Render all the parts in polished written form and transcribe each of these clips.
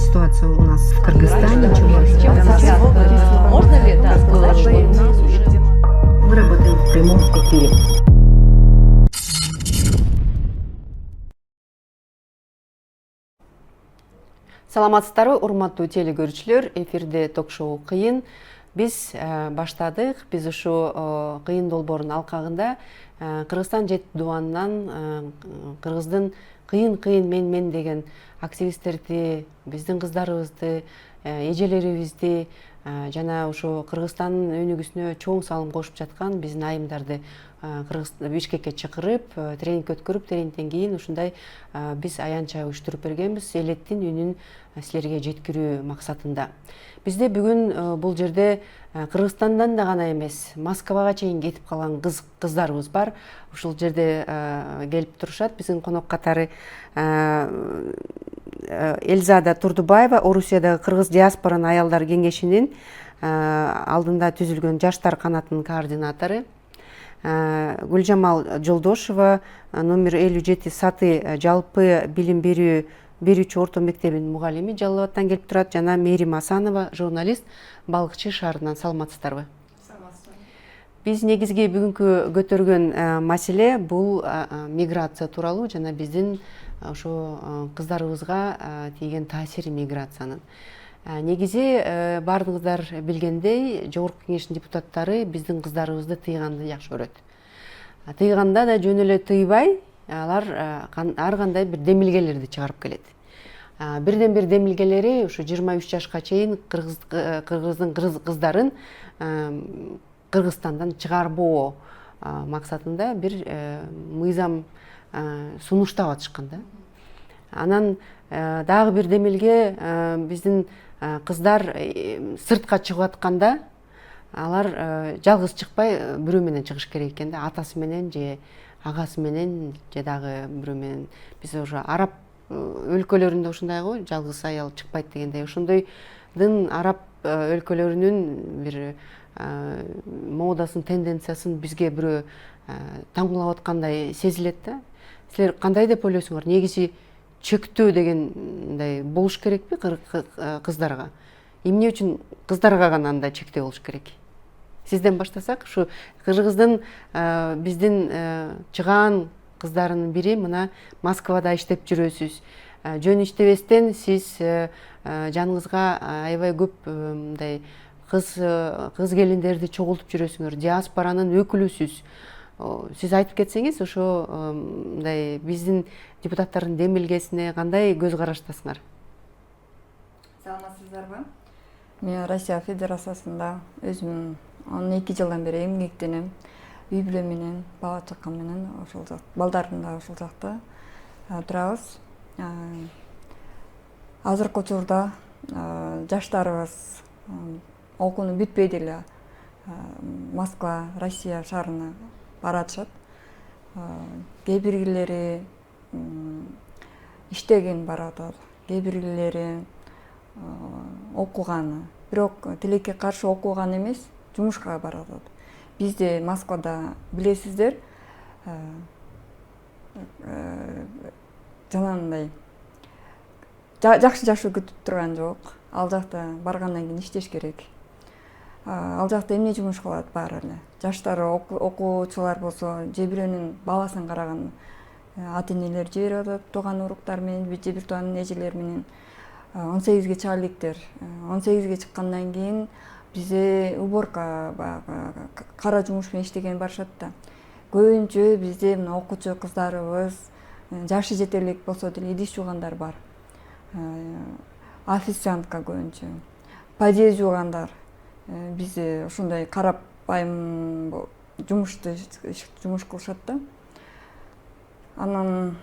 ситуация у нас в Кыргызстане. Можно ли сказать, что у нас уже... Мы работаем в прямом эфире. Саламатсыздарбы, урматтуу телекөрүүчүлөр, эфирде ток-шоу «Кыйын». Биз баштадык. Биз ушу кыйын долбоорунун алкагында Кыргызстан жети дубанынан кыргыздын кыйын мен деген активисттерди, биздин кыздарыбызды, эжелерибизди жана ушу Кыргызстандын өнүгүүсүнө чоң салым кошуп жаткан биздин айымдарды Бишкекке чакырып, тренинг өткөрүп, тренингден кийин ушундай биз аянтча уюштуруп бергенбиз, элеттин үнүн силерге жеткирүү максатында. Бизде бүгүн бул жерде Кыргызстандан да гана эмес, Москвага чейин кетип калган кыздарыбыз бар. Ушул жерде келип турушат. Биздин конок катары Эльзада Турдубаева, Орусиядагы кыргыз диаспоранын аялдар кеңешинин алдында түзүлгөн жаштар канатынын координатору. Гүлжамал Жолдошева, номер 57 Саты жалпы билим берүүчү орто мектебинин мугалими Жалал Абадтан келип турат, жана Мерим Асанова, журналист, Балыкчы шаарынан. Саламатсыздарбы? Биз негизги бүгүнкү көтөргөн маселе бул миграция тууралуу жана биздин ошо кыздарыбызга тийген таасири миграциянын. Негизи баардыгыңыздар билгендей, Жогорку Кеңештин депутаттары биздин кыздарыбызды тыйганды жакшы көрөт. Тыйганда да жөн эле тыйбай, алар ар кандай бир демилгелерди чыгарып келет. Бирден бир демилгелери ушу 23 жашка чейин кыргыздын кыздарын Кыргызстандан чыгарбоо максатында бир мыйзам сунуштап атышкан да. Анан дагы бир демилге биздин кыздар сыртка чыгып атканда алар жалгыз чыкпай бирөө менен чыгыш керек экен да, атасы менен же агасы менен же дагы бирөө менен. Биз уже араб өлкөлөрүндө ушундай го, жалгыз аял чыкпайт дегендей. Ошондойдун араб өлкөлөрүнүн бир модасын, тенденциясын бизге бирөө таңгулап аткандай сезилет да. Силер кандай деп ойлойсуңар? Негизи чөктөө дегендей болуш керекпи кыздарга? Эмне үчүн кыздарга гана андай чектөө болуш керек? Сизден баштасак, ушу Кыргыздын биздин чыгаан кыздарынын бири мына Москвада иштеп жүрөсүз. Жөн иштебестен сиз жаныңызга аябай көп мындай кыз келиндерди чогултуп жүрөсүңөр, диаспоранын өкүлүсүз. Сиз айтып кетсеңиз, ошо мындай биздин депутаттардын демилгесине кандай көз караштасыңар? Саламатсыздарбы? Мен Россия Федерациясында өзүм 12 жылдан бери эмгектенем. Үй бүлө менен, бала чакам менен ошол жак, балдарым да ошол жакта турабыз. Азыркы учурда жаштарыбыз окууну бүтпөй деле Москва, Россия шаарына баратышат. Кээ биргилери иштеген баратат, кээ биргилери окуганы, бирок тилекке каршы окуган эмес, жумушка баратат. Бизде Москвада билесиздер, жанагындай жакшы жашоо күтүп турган жок. Ал жакта баргандан кийин иштеш керек. Ал жакта эмне жумуш кылат баары эле. Жаштар окуучулар болсо, же бирөөнүн баласын караган ата-энелер жиберип атат, тууган уруктар менен, же бир тууган эжелер менен 18ге чыга электер. 18ге чыккандан кийин бизде уборка, кара жумуш менен иштеген барышат да. Көбүнчө бизде мына окуучу кыздарыбыз жашы жете элек болсо деле идиш жуугандар бар. Официантка көбүнчө, подъезд жуугандар. Бизде ушундай карапайым жумуш кылышат да. Анан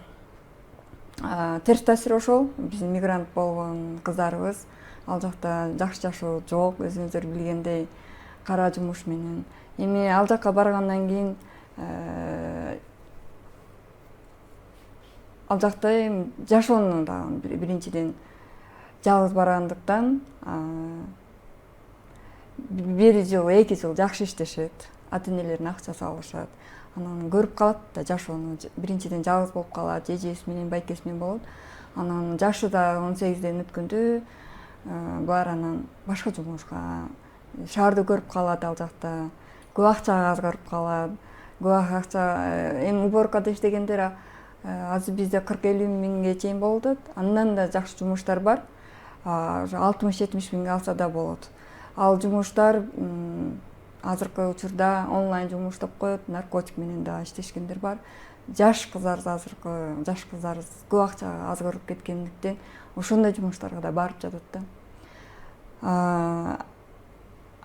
терс таасир ошол, биздин мигрант болгон кыздарыбыз ал жакта жакшы жашоо жок, өзүңүздөр билгендей, кара жумуш менен. Эми ал жакка баргандан кийин ал жакта жашоону да биринчиден жалгыз баргандыктан бир жыл, 2 жыл жакшы иштешет, ата-энелерин акчасы алышат. Анан көрүп калат да жашоону. Биринчиден жалгыз болуп калат, эжеси менен, байкеси менен болот. Анан жашы да 18-ден өткөндө булар анан башка жумушка шаарды көрүп калат, ал жакта көп акчага азгарып калат. Көп акча эми уборкада иштегендер азыр бизде 40-50 миңге чейин болуп атат. Андан да жакшы жумуштар бар. 60-70 миңге алса да болот. Ал жумуштар азыркы учурда онлайн жумуштап коет, наркотик менен да иштешкендер бар. Жаш кыздар көп акчага азгырып кеткендиктен ошондой жумуштарга да барып жатат да.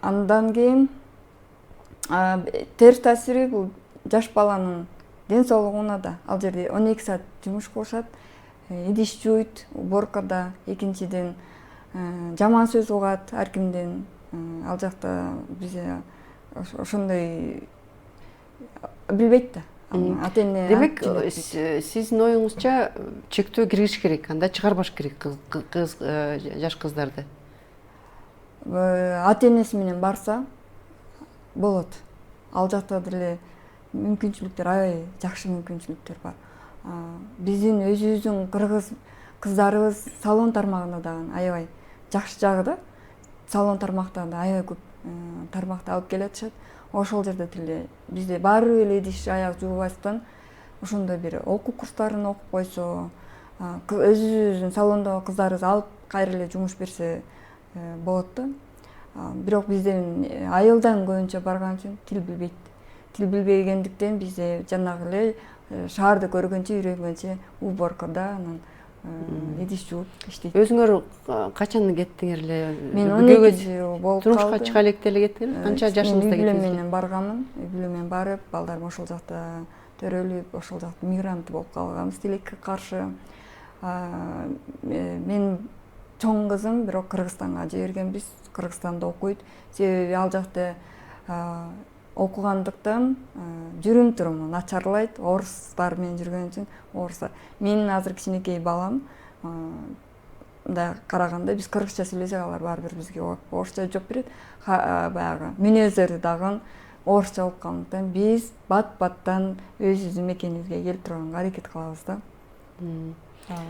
Андан кийин терс таасири бул жаш баланын ден соолугуна да. Ал жерде 12 саат жумуш кылышат, идиш жуйт, уборкада. Экинчиден жаман сөз угат ар кимден. Ал жакта бизде ошондой билбейт да. Ата-эне Демек, сиздин оюңузча чектөө киргизиш керек, анда чыгарбаш керек жаш кыздарды. Ата-энеси менен барса болот. Ал жакта деле мүмкүнчүлүктөр аябай жакшы мүмкүнчүлүктөр бар. Биздин өзүбүздүн кыргыз кыздарыбыз салон тармагында дагы аябай жакшы жагы да. Салон тармактан да аябай көп тармакты алып келатышат. Ошол жерде деле бизде баары эле идиш аяк жуубастан ошондой бир окуу курстарын окуп койсо, өзүбүздүн салондогу кыздарыбыз алып кайра эле жумуш берсе болот да. Бирок бизден айылдан көбүнчө барган үчүн тил билбейт. Тил билбегендиктен бизде жанагы эле шаарды көргөнчө үйрөнгөнчө уборкада анан идиш жууп иштейт. Өзүңөр качан кеттиңер эле? Мен 12 болуп калды. Турмушка чыга электе эле кеттиңер? Канча жашыңызда кеттиңер? Үй менен барганмын. Үй менен барып, балдарым ошол жакта төрөлүп, ошол жакта мигрант болуп калганбыз тилекке каршы. Мен чоң кызым бирок Кыргызстанга жибергенбиз. Кыргызстанда окуйт. Себеби ал жакта окугандыктан жүрүм туруму начарлайт. Орустар менен жүргөн үчүн орустар. Менин азыр кичинекей балам да караганда биз кыргызча сүйлөсөк, алар баары бир бизге орусча жооп берет. Баягы мүнөздөрү дагы орусча болуп калгандыктан биз бат-баттан өзүбүздүн мекенибизге келип турганга аракет кылабыз да.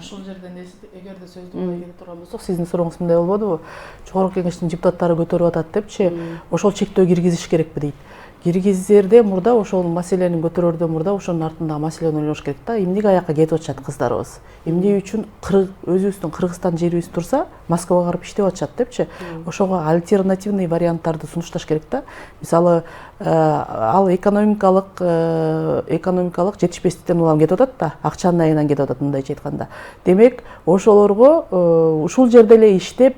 Ушул жерден эгерде сөздү келе турган болсок, сиздин сурооңуз мындай болбодубу? Жогорку кеңештин депутаттары көтөрүп атат депчи, ошол чектөө киргизиш керекпи дейт. Киргизерде мурда ошол маселени көтөрөрдө мурда ошонун артындагы маселени ойлош керек да. Эмнеге аякка кетип атышат кыздарыбыз? Эмне үчүн өзүбүздүн Кыргызстан жерибиз турса, Москвага барып иштеп атышат депчи. Ошого альтернативный варианттарды сунушташ керек да. Мисалы, ал экономикалык жетишпестиктен улам кетип атат да, акчанын айынан кетип атат мындайча айтканда. Демек, ошолорго ушул жерде эле иштеп,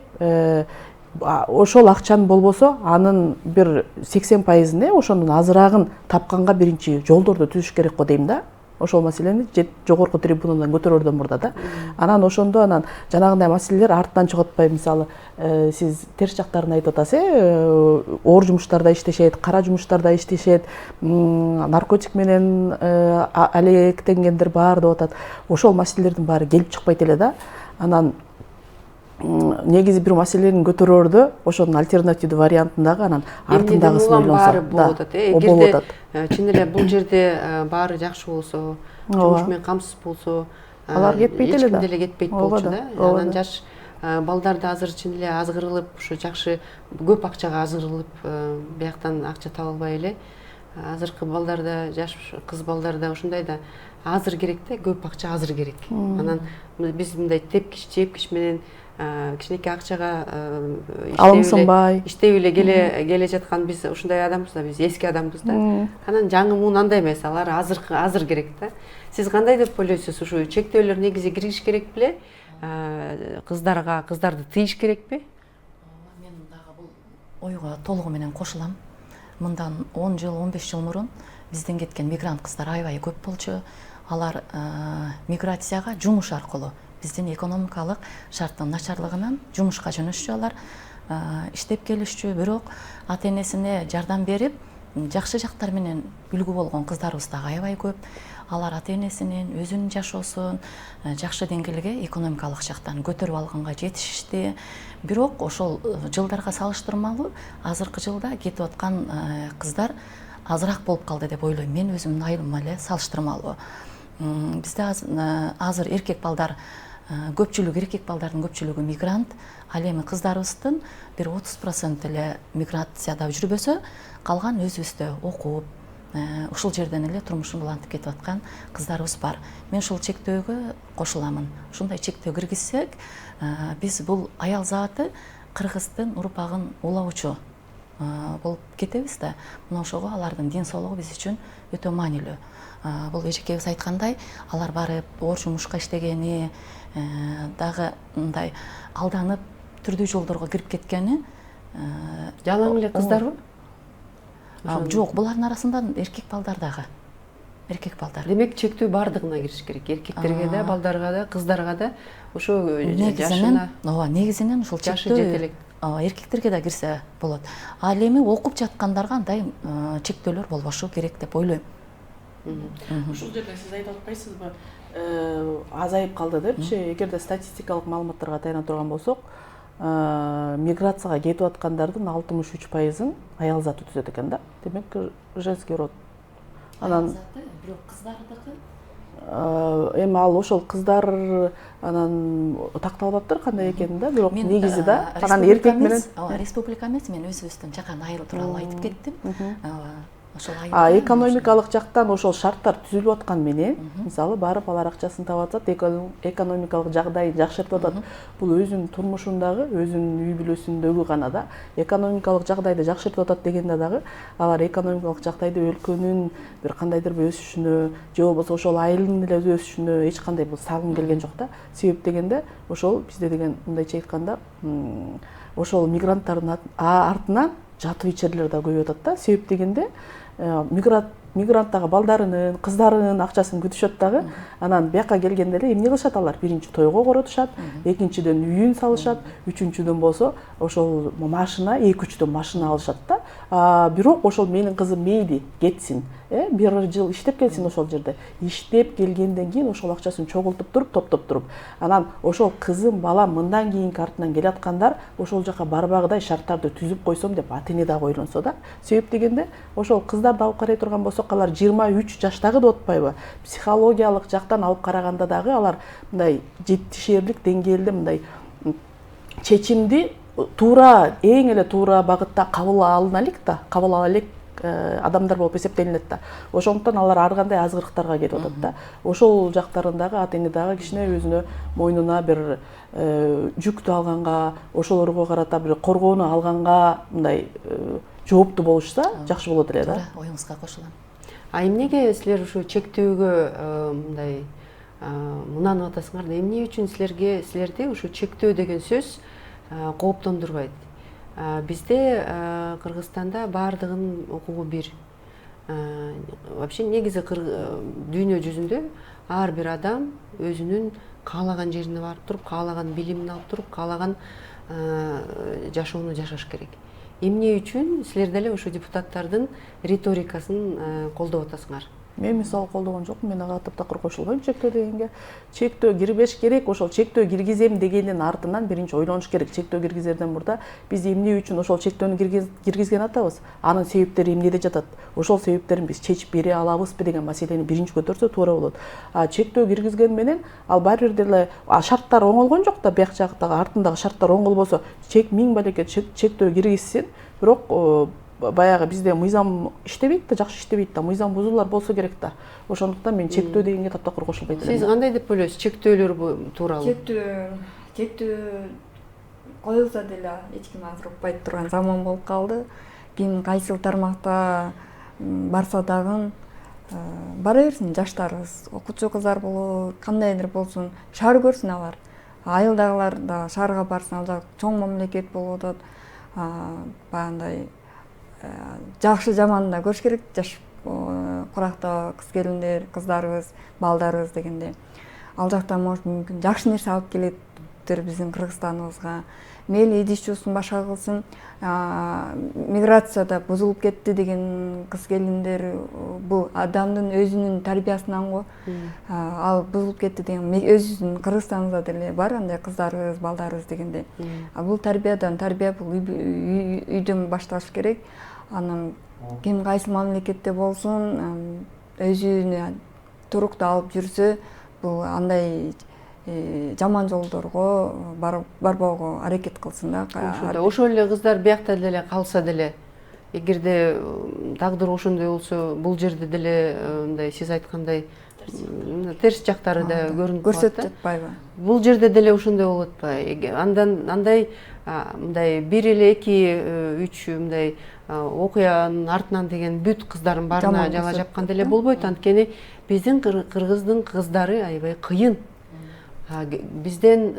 ошол акчанын болбосо, анын бир 80%-ны, ошонун азырагын тапканга биринчи жолдорду түзүш керек го дейм да. Ошол маселени жогорку трибунадан көтөрөрдөн мурда да. Анан ошондо жанагындай маселелер артынан чыгып атпай, мисалы, сиз терс жактарын айтып атасыз, оор жумуштарда иштешет, кара жумуштарда иштешет, наркотик менен алектенгендер бар деп атат. Ошол маселелердин баары келип чыкпайт эле да. Анан негизи бир маселени көтөрөрдө ошонун альтернативдүү вариантындагы анан артындагысын ойлонсо болуп атат. Эгерде чын эле бул жерде баары жакшы болсо, жумуш менен камсыз болсо, алар кетпейт эле да. Эч кимде эле кетпейт болчу да. Анан жаш балдарды азыр чын эле азгырылып, ушу жакшы көп акчага азгырылып, бияктан акча таба албай эле. Азыркы балдарда, жаш кыз балдарда ошондой да азыр керек да, көп акча азыр керек. Анан биз мындай тепкич менен кичинекей акчага алымсынбай иштеп эле келе жаткан биз ушундай адамбыз да, биз эски адамбыз да. Анан жаңы муун андай эмес, алар азыр керек да. Сиз кандай деп ойлойсуз, ушу чектөөлөр негизи киргизиш керек беле? Кыздарды тыйыш керекпи? Мен дагы бул ойго толугу менен кошулам. Мындан 10 жыл, 15 жыл мурун бизден кеткен мигрант кыздар аябай көп болчу. Алар миграцияга жумуш аркылуу биздин экономикалык шарттын начарлыгынан жумушка жөнөшчү, алар иштеп келишчү, бирок ата-энесине жардам берип, жакшы жактар менен үлгү болгон кыздарыбыз да аябай көп. Алар ата-энесинин өзүнүн жашоосун жакшы деңгээлге экономикалык жактан көтөрүп алганга жетишишти. Бирок ошол жылдарга салыштырмалуу азыркы жылда кетип аткан кыздар азыраак болуп калды деп ойлойм. Мен өзүмдүн айылыма эле салыштырмалуу. Бизде азыр эркек балдар көпчүлүгү эркек балдардын көпчүлүгү мигрант. Ал эми кыздарыбыздын бир 30% эле миграцияда жүрбөсө, калган өзүбүздө окуп, ушул жерден эле турмушун улантып кетип аткан кыздарыбыз бар. Мен ушул чектөөгө кошуламын. Ушундай чектөө киргизсек, биз бул аял заты кыргыздын урпагын улаучу болуп кетебиз да. Мына ошого алардын ден соолугу биз үчүн өтө маанилүү. Бул эжекебиз айткандай, алар барып оор жумушка иштегени, дагы мындай алданып түрдүү жолдорго кирип кеткени. Жалаң эле кыздарбы? Жок, булардын арасында эркек балдар дагы. Эркек балдар. Демек чектөө бардыгына кириш керек. Эркектерге да, балдарга да, кыздарга да ошо жашына. Негизинен ушул чектөө эркектерге да кирсе болот. Ал эми окуп жаткандарга андай чектөөлөр болбошу керек деп ойлойм. Ушул жерде сиз айтып атпайсызбы, азайып калды депчи? Эгерде статистикалык маалыматтарга таяна турган болсок, миграцияга кетип аткандардын 63%-ын аял заты түзөт экен да. Демек, женский род. Анан бирок кыздардыкы эми ал ошол кыздар анан такталып атыптыр кандай экенин да, бирок негизи да анан эркек менен республика эмес, мен өзүбүздүн жакан айыл тууралуу айтып кеттим. Экономикалык жактан ошол шарттар түзүлүп аткан менен, мисалы барып алар акчасын таап атат, экономикалык жагдайын жакшыртып атат. Бул өзүнүн турмушундагы, өзүнүн үй бүлөсүндөгү гана да, экономикалык жагдайды жакшыртып атат дегенде дагы алар экономикалык жагдайды өлкөнүн бир кандайдыр бир өсүшүнө, же болбосо ошол айылдын эле өсүшүнө эч кандай бул салым келген жок да. Себеп дегенде ошол бизде деген мындайча айтканда, ошол мигранттардын артынан жатып ичерлер да көбөйүп атат да. Себеп дегенде мигранттагы балдарынын, кыздарынын акчасын күтүшөт дагы, анан бияка келгенде эле эмне кылышат алар? Биринчи тойго коротушат, экинчиден үйүн салышат, үчүнчүдөн болсо ошол машина, 2-3 машина алышат да. Бирок ошол менин кызым мейли кетсин, бир жыл иштеп келсин ошол жерде. Иштеп келгенден кийин ошол акчасын чогултуп туруп, топтоп туруп, анан ошол кызым, балам мындан кийинки артынан келаткандар ошол жака барбагыдай шарттарды түзүп койсом деп ата-эне дагы ойлонсо да. Себеп дегенде ошол кыздарды алып карай турган болсок, алар 23 жаштагы деп атпайбы? Психологиялык жактан алып караганда дагы алар мындай жетишерлик деңгээлде мындай чечимди туура, эң эле туура багытта кабыл ала элек адамдар болуп эсептелинет да. Ошондуктан алар ар кандай азгырыктарга кетип атат да. Ошол жактарындагы ата-эне дагы кичине өзүнө мойнуна бир жүктү алганга, ошолорго карата бир коргоону алганга мындай жооптуу болушса жакшы болот эле да. Оюңузга кошулам. Эмнеге силер ушу чектөөгө мындай мынанып атасыңар да? Эмне үчүн силерди ушу чектөө деген сөз кооптондурбайт? Бизде Кыргызстанда баардыгынын укугу бир. Вообще негизи дүйнө жүзүндө ар бир адам өзүнүн каалаган жерине барып туруп, каалаган билимин алып туруп, каалаган жашоону жашаш керек. Эмне үчүн силер деле ошо депутаттардын риторикасын колдоп атасыңар? Мен мисалы колдогон жокмун, мен ага таптакыр кошулбайм чектөө дегенге. Чектөө кирбеш керек, ошол чектөө киргизем дегендин артынан биринчи ойлонуш керек. Чектөө киргизерден мурда биз эмне үчүн ошол чектөөнү киргизген атабыз? Анын себептери эмнеде жатат? Ошол себептерин биз чечип бере алабызбы деген маселени биринчи көтөрсө туура болот. Чектөө киргизген менен ал баары бир деле шарттар оңолгон жок да, бияк жактагы артындагы шарттар оңолбосо, миң балеке чектөө киргизсин, бирок баягы бизде мыйзам иштебейт да, жакшы иштебейт да, мыйзам бузуулар болсо керек да. Ошондуктан мен чектөө дегенге таптакыр кошулбайт элем. Сиз кандай деп ойлойсуз чектөөлөр тууралуу? Чектөө коюлса деле эч ким азыр укпайт турган заман болуп калды. Ким кайсыл тармакта барса дагы бара берсин жаштарыбыз, окуучу кыздар болобу, кандайдыр болсун, шаар көрсүн алар. Айылдагылар да шаарга барсын, ал жак чоң мамлекет болуп атат. Баягындай жакшы жаманын да көрүш керек, жаш куракта кыз келиндер, кыздарыбыз, балдарыбыз дегенде. Ал жактан может мүмкүн жакшы нерсе алып келеттир биздин Кыргызстаныбызга. Мейли идиш жуусун башка кылсын, миграцияда бузулуп кетти деген кыз келиндер, бул адамдын өзүнүн тарбиясынан го. Ал бузулуп кетти деген өзүбүздүн Кыргызстаныбызда деле бар андай кыздарыбыз, балдарыбыз дегенде. Бул тарбия бул үйдөн башталыш керек. Анан ким кайсыл мамлекетте болсун, өзүнө турукту алып жүрсө, бул андай жаман жолдорго барбоого аракет кылсын да. Ошол эле кыздар биякта деле калса деле, эгерде тагдыр ошондой болсо, бул жерде деле мындай сиз айткандай терс жактары да көрүнүп калат. Көрсөтүп жатпайбы? Бул жерде деле ошондой болот атпайбы? Андан андай мындай 1 или 2 3 мындай окуянын артынан деген бүт кыздардын баарына жала жапкан деле болбойт. Анткени биздин кыргыздын кыздары аябай кыйын. Бизден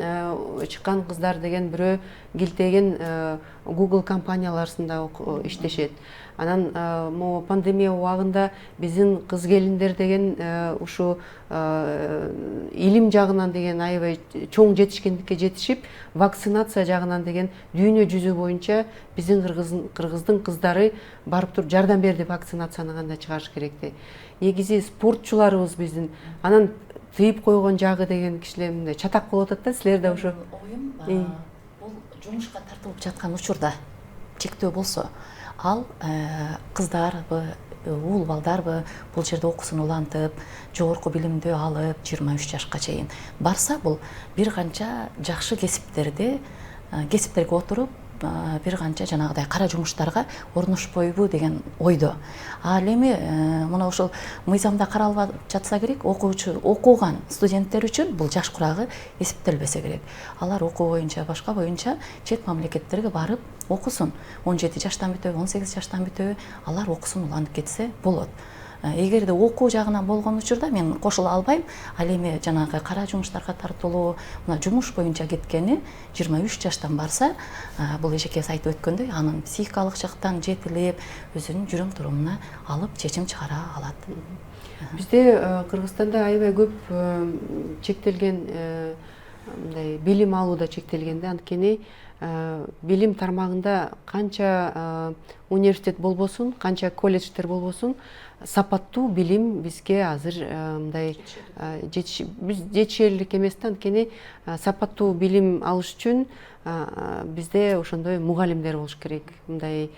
чыккан кыздар деген бирөө килтеген Google компанияларында иштешет. Анан могу пандемия убагында биздин кыз келиндер деген ушу илим жагынан деген аябай чоң жетишкендикке жетишип, вакцинация жагынан деген дүйнө жүзү боюнча биздин кыргыздын кыздары барып туруп жардам берди вакцинацияны кандай чыгарыш керекти. Негизи спортчуларыбыз биздин анан тыйып койгон жагы деген кишилер мындай чатак болуп атат да, силерде ошо. Оюм бул жумушка тартылып жаткан учурда чектөө болсо, ал кыздарбы, уул балдарбы бул жерде окуусун улантып, жогорку билимди алып 23 жашка чейин барса, бул бир канча жакшы кесиптерге отуруп, бир канча жанагыдай кара жумуштарга орношпойбу деген ойдо. Ал эми мына ошол мыйзамда каралып жатса керек, окуган студенттер үчүн бул жаш курагы эсептелбесе керек. Алар окуу боюнча, башка боюнча чет мамлекеттерге барып окусун. 17 жаштан бүтөбү, 18 жаштан бүтөбү, алар окусун уланып кетсе болот. Эгерде окуу жагынан болгон учурда мен кошула албайм. Ал эми жанагы кара жумуштарга тартылуу, мына жумуш боюнча кеткени 23 жаштан барса, бул эжекебиз айтып өткөндөй, анын психикалык жактан жетилип, өзүнүн жүрүм турумуна алып чечим чыгара алат. Бизде Кыргызстанда аябай көп чектелген мындай билим алууда чектелген да. Анткени билим тармагында канча университет болбосун, канча колледждер болбосун, сапаттуу билим бизге азыр мындай жетишерлик эмес да. Анткени сапаттуу билим алыш үчүн бизде ошондой мугалимдер болуш керек. Мындай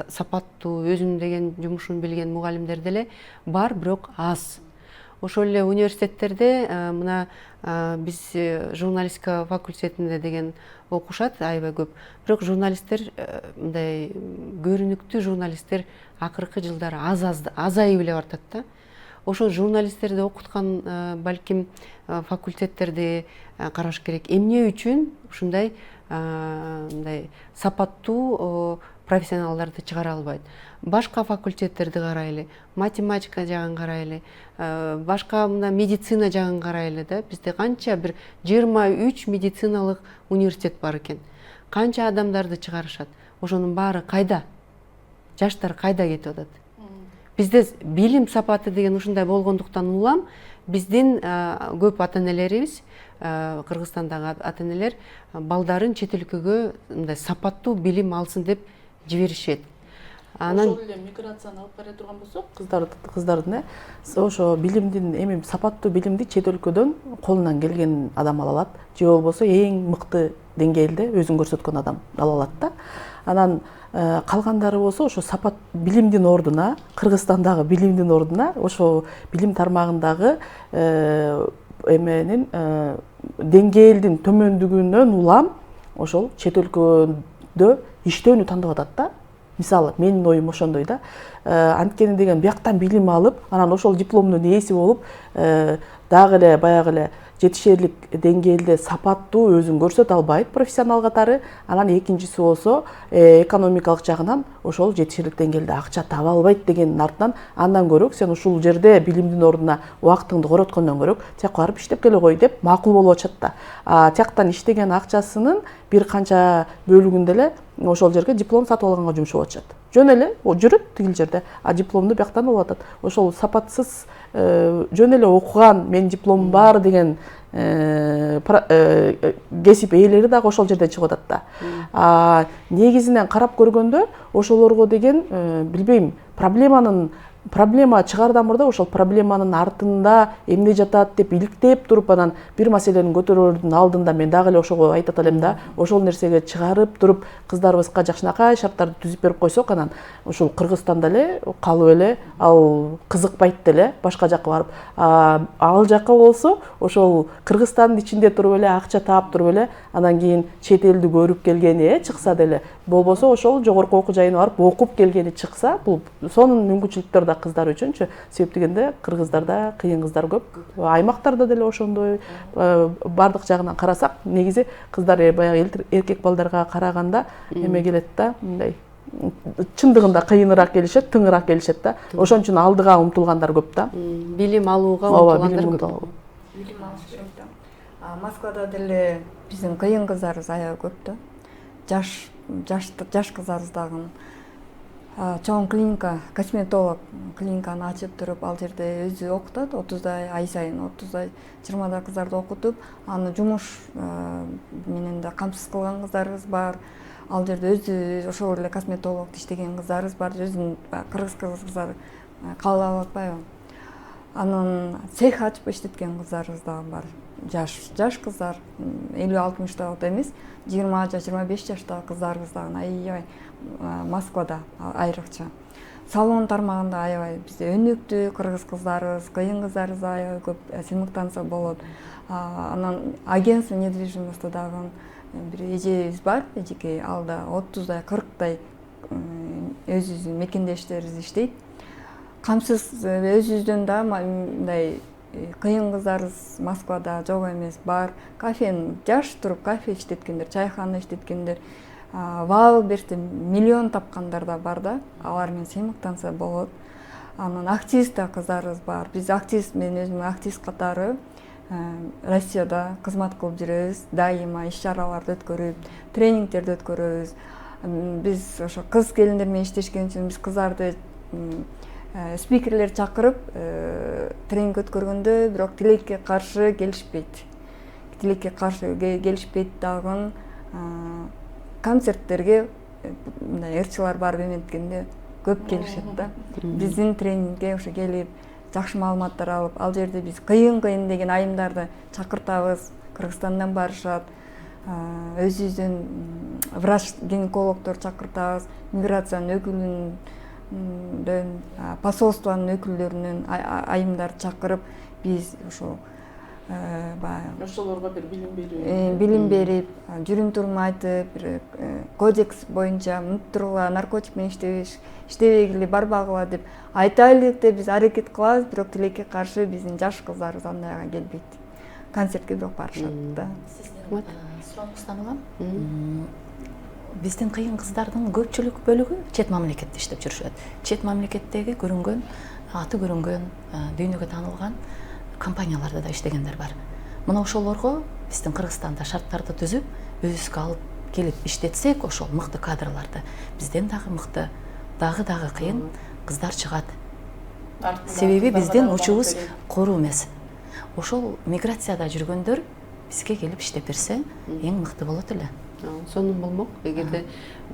сапаттуу өзүнүн деген жумушун билген мугалимдер деле бар, бирок аз. Ошол эле университеттерде мына биз журналистика факультетинде деген окушат аябай көп. Бирок журналисттер мындай көрүнүктүү журналисттер акыркы жылдары азайып эле бартат да. Ошол журналисттерди окуткан балким факультеттерди караш керек. Эмне үчүн ушундай мындай сапаттуу профессионалдарды чыгара албайт? Башка факультеттерди карайлы, математика жагын карайлы, башка мына медицина жагын карайлы да. Бизде канча бир 23 медициналык университет бар экен. Канча адамдарды чыгарышат? Ошонун баары кайда? Жаштар кайда кетип атат? Бизде билим сапаты деген ушундай болгондуктан улам, биздин көп ата-энелерибиз, Кыргызстандагы ата-энелер балдарын чет өлкөгө мындай сапаттуу билим алсын деп жиберишет. Ошол эле миграцияны алып бара турган болсок, кыздардын ошо билимдин эми сапаттуу билимди чет өлкөдөн колунан келген адам ала алат, же болбосо эң мыкты деңгээлде өзүн көрсөткөн адам ала алат да. Анан калгандары болсо ошо сапат билимдин ордуна, Кыргызстандагы билимдин ордуна ошо билим тармагындагы эменин деңгээлдин төмөндүгүнөн улам ошол чет өлкөдө иштөөнү тандап атат да. Мисалы, менин оюм ошондой да. Анткени деген бияктан билим алып, анан ошол дипломдун ээси болуп, дагы эле баягы эле жетишерлик деңгээлде сапаттуу өзүн көрсөтө албайт профессионал катары. Анан экинчиси болсо экономикалык жагынан ошол жетишерлик деңгээлде акча таба албайт дегендин артынан андан көрөк сен ушул жерде билимдин ордуна убактыңды короткондон көрөк тияка барып иштеп келе кой деп макул болуп атышат да. Тияктан иштеген акчасынын бир канча бөлүгүн деле ошол жерге диплом сатып алганга жумшап атышат. Жөн эле жүрөт тигил жерде, дипломду бияктан алып атат. Ошол сапатсыз жөн эле окуган, менин дипломум бар деген кесип ээлери дагы ошол жерден чыгып атат да. Негизинен карап көргөндө ошолорго деген билбейм, проблеманын проблема чыгаардан мурда ошол проблеманын артында эмне жатат деп иликтеп туруп анан бир маселени көтөрүүнүн алдында мен дагы эле ошого айтат элем да, ошол нерсеге чыгарып туруп кыздарыбызга жакшынакай шарттарды түзүп берип койсок, анан ушул Кыргызстанда эле калып эле ал кызыкпайт деле башка жакка барып. Ал жакка болсо ошол Кыргызстандын ичинде туруп эле акча таап туруп эле анан кийин чет элди көрүп келгени чыкса деле, болбосо ошол жогорку окуу жайына барып окуп келгени чыкса, бул сонун мүмкүнчүлүктөр да кыздар үчүнчү. Себеп дегенде кыргыздарда кыйын кыздар көп. Аймактарда деле ошондой бардык жагынан карасак, негизи кыздар баягы эркек балдарга караганда эме келет да, мындай чындыгында кыйыныраак келишет, тыңыраак келишет да. Ошон үчүн алдыга умтулгандар көп да. Билим алууга умтулгандар көп. Билим алыш керек да. Москвада деле биздин кыйын кыздарыбыз аябай көп да. Жаш кыздарыбыз дагы чоң клиника, косметолог клиниканы ачып туруп, ал жерде өзү окутат, 30 ай сайын 30 20 кыздарды окутуп, аны жумуш менен да камсыз кылган кыздарыбыз бар. Ал жерде өзү ошол эле косметолог иштеген кыздарыбыз бар. Өзүнүн кыргыз кыздар кабыл алып атпайбы? Анан цех ачып иштеткен кыздарыбыз да бар. Жаш кыздар 50-60 эмес, 20-25 жаштагы кыздарыбыз дагы аябай Москвада айрыкча. Салон тармагында аябай бизде өнүктүү кыргыз кыздарыбыз, кыйын кыздарыбыз аябай көп сыймыктанса болот. Анан агентство недвижимости дагы бир эжебиз бар, эжеке алда 30 40 өзүбүздүн мекендештерибиз иштейт. Камсыз өзүбүздөн да мындай кыйын кыздарыбыз Москвада жок эмес, бар. Кафени жаш туруп кафе иштеткендер, чайхана иштеткендер, вал берсе миллион тапкандар да бар да, алар менен сыймыктанса болот. Анан активист да кыздарыбыз бар. Биз активист, мен өзүм активист катары Россияда кызмат кылып жүрөбүз, дайыма иш-чараларды өткөрүп, тренингтерди өткөрөбүз. Биз ошо кыз келиндер менен иштешкен үчүн биз кыздарды спикерлер чакырып тренинг өткөргөндө, бирок тилекке каршы келишпейт. Тилекке каршы келишпейт дагы концерттерге мындай ырчылар барып эметкенде көп келишет да. Биздин тренингге ошо келип, жакшы маалыматтар алып, ал жерде биз кыйын деген айымдарды чакыртабыз, Кыргызстандан барышат. Өзүбүздүн врач-гинекологдор чакыртабыз, миграциянын өкүлүнөн, посольствонун өкүлдөрүнөн айымдарды чакырып, биз ошо ошолорго бир билим берип, жүрүм-турум айтып, бир кодекс боюнча мынтыргыла, наркотик менен иштебегиле, барбагыла деп айтайлы деп биз аракет кылабыз, бирок тилекке каршы биздин жаш кыздарыбыз андайга келбейт. Концертке бирок барышат да. Сурооңуздан улам. Биздин кыйын кыздардын көпчүлүк бөлүгү чет мамлекетте иштеп жүрүшөт. Чет мамлекеттеги көрүнгөн, аты көрүнгөн, дүйнөгө таанылган компанияларда да иштегендер бар. Мына ошолорго биздин Кыргызстанда шарттарды түзүп, өзүбүзгө алып келип иштетсек, ошол мыкты кадрларды, бизден дагы мыкты, дагы кыйын кыздар чыгат. Себеби биздин учубуз кору эмес. Ошол миграцияда жүргөндөр бизге келип иштеп берсе, эң мыкты болот эле. Сонун болмок. Эгерде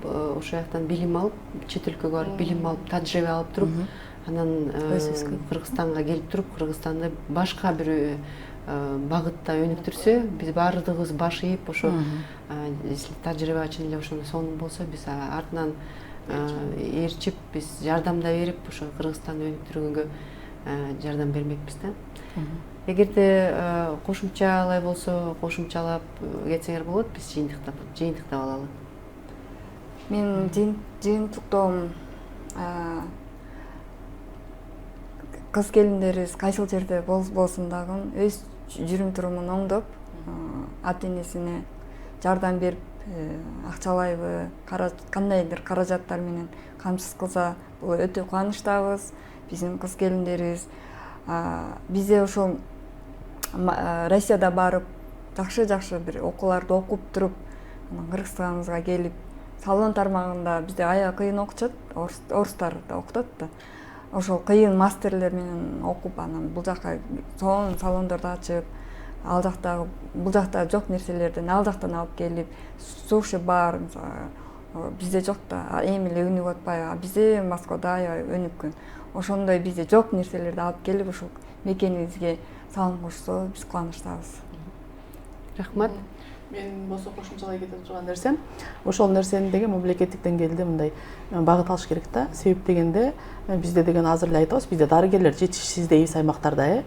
ошол жактан билим алып, чет өлкөгө барып билим алып, тажрыйба алып туруп, анан Кыргызстанга келип туруп, Кыргызстанды башка бир багытта өнүктүрсө, биз баардыгыбыз баш ийип, ошо тажрыйба үчүн эле ошондо сонун болсо, биз артынан ээрчип, биз жардам да берип, ошо Кыргызстанды өнүктүргөнгө жардам бермекпиз да. Эгерде кошумчалай болсо, кошумчалап кетсеңер болот, биз жыйынтыктап алалы. Мен жыйынтыктоом кыз келиндерибиз кайсыл жерде болсун дагы өз жүрүм-турумун оңдоп, ата-энесине жардам берип, акчалайбы, кандайдыр каражаттар менен камсыз кылса, бул өтө кубанычтабыз. Биздин кыз келиндерибиз бизде ошол Россияда барып, жакшы бир окууларды окуп туруп, анан Кыргызстаныбызга келип, салон тармагында бизде аябай кыйын окутушат, орустар да окутат да. Ошол кыйын мастерлер менен окуп, анан бул жака сонун салондорду ачып, ал жакта бул жакта жок нерселерден ал жактан алып келип, суши бар, бизде жок да, эми эле өнүгүп атпайбы, бизде Москвада аябай өнүккөн. Ошондой бизде жок нерселерди алып келип ушул мекенибизге салым кошсо биз кубанычтабыз. Рахмат. Мен болсо кошумчалай кетип турган нерсем, ошол нерсени деген мамлекеттик деңгээлде мындай багыт алыш керек да. Себеп дегенде бизде деген азыр эле айтабыз, бизде дарыгерлер жетишсиз дейбиз аймактарда,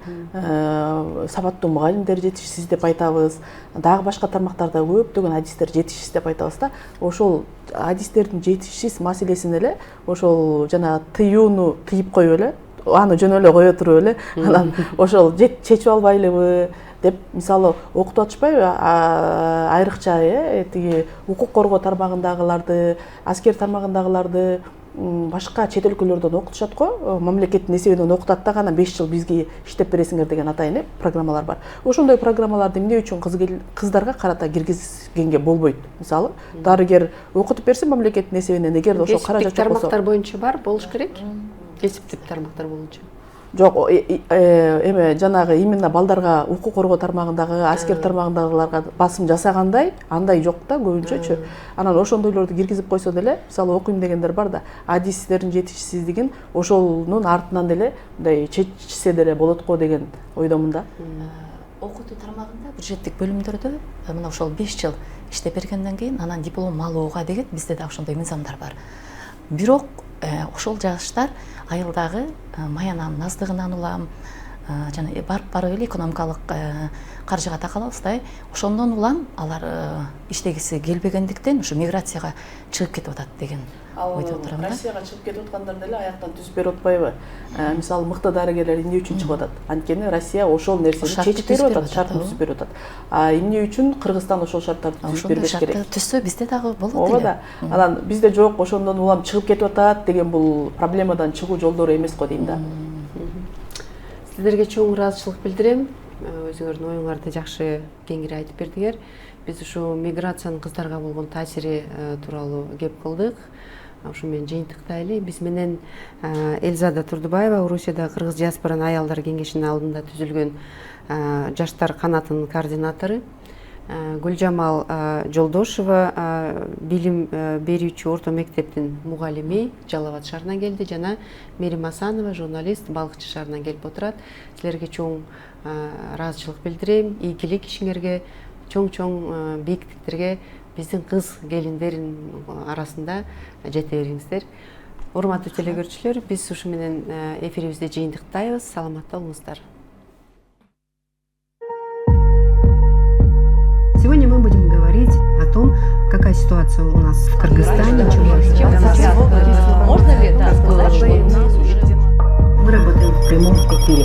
сабаттуу мугалимдер жетишсиз деп айтабыз. Дагы башка тармактарда көптөгөн адистер жетишсиз деп айтабыз да. Ошол адистердин жетишсиз маселесин эле ошол жана тыюуну тыйып коюп эле, аны жөн эле кое туруп эле, анан ошол чечип албайлыбы деп мисалы окутуп атышпайбы, айрыкча тиги укук коргоо тармагындагыларды, аскер тармагындагыларды башка чет өлкөлөрдөн окутушат го, мамлекеттин эсебинен окутат да, анан 5 жыл бизге иштеп бересиңер деген атайын программалар бар. Ошондой программаларды эмне үчүн кыздарга карата киргизгенге болбойт? Мисалы, дарыгер окутуп берсе мамлекеттин эсебинен, эгер ошол каражат жок болсо. Тармактар боюнча бар, болуш керек. Кесиптик тармактар боюнча. Жок, эме жанагы именно балдарга укук коргоо тармагындагы, аскер тармагындагыларга басым жасагандай, андай жок да көбүнчөчү. Анан ошондойлорду киргизип койсо деле, мисалы окуйм дегендер бар да, адистердин жетишсиздигин ошонун артынан деле мындай чечсе деле болот го деген ойдомун да. Окутуу тармагында бюджеттик бөлүмдөрдө мына ошол 5 жыл иштеп бергенден кийин анан диплом алууга деген бизде да ошондой мыйзамдар бар. Бирок ошол жаштар айылдагы маянанын аздыгынан улам, жана барып эле экономикалык каржыга такалабыз да. Ошондон улам алар иштегиси келбегендиктен ушу миграцияга чыгып кетип атат деген ойдо турам да. Россияга чыгып кетип аткандар деле аяктан түзүп берип атпайбы? Мисалы мыкты дарыгерлер эмне үчүн чыгып атат? Анткени Россия ошол нерсени чечип берип атат, шарт түзүп берип атат. Эмне үчүн Кыргызстан ошол шарттарды түзүп бербеш керек? Ошондой түзсө бизде дагы болот эле. Ооба да. Анан бизде жок, ошондон улам чыгып кетип атат деген бул проблемадан чыгуу жолдору эмес го дейм да. Сиздерге чоң ыраазычылык билдирем. Өзүңөрдүн оюңарды жакшы кеңири айтып бердиңер. Биз ушу миграциянын кыздарга болгон таасири тууралуу кеп кылдык. Ушу менен жыйынтыктайлы. Биз менен Элзада Турдубаева, Орусияда Кыргыз диаспоранын аялдар кеңешинин алдында түзүлгөн жаштар канатынын координатору, Гүлжамал Жолдошева, билим берүүчү орто мектептин мугалими, Жалал Абад шаарынан келди, жана Мерим Асанова, журналист, Балыкчы шаарынан келип отурат. Силерге чоң ыраазычылык билдирем. Ийгилик ишиңерге, чоң бийиктиктерге биздин кыз келиндерин арасында жете бериңиздер. Урматтуу телекөрүүчүлөр, биз ушу менен эфирибизди жыйынтыктайбыз. Саламатта болуңуздар. Сегодня мы будем говорить о том, какая ситуация у нас в Кыргызстане. Можно ли сказать, что у нас уже... Мы работаем в прямом эфире.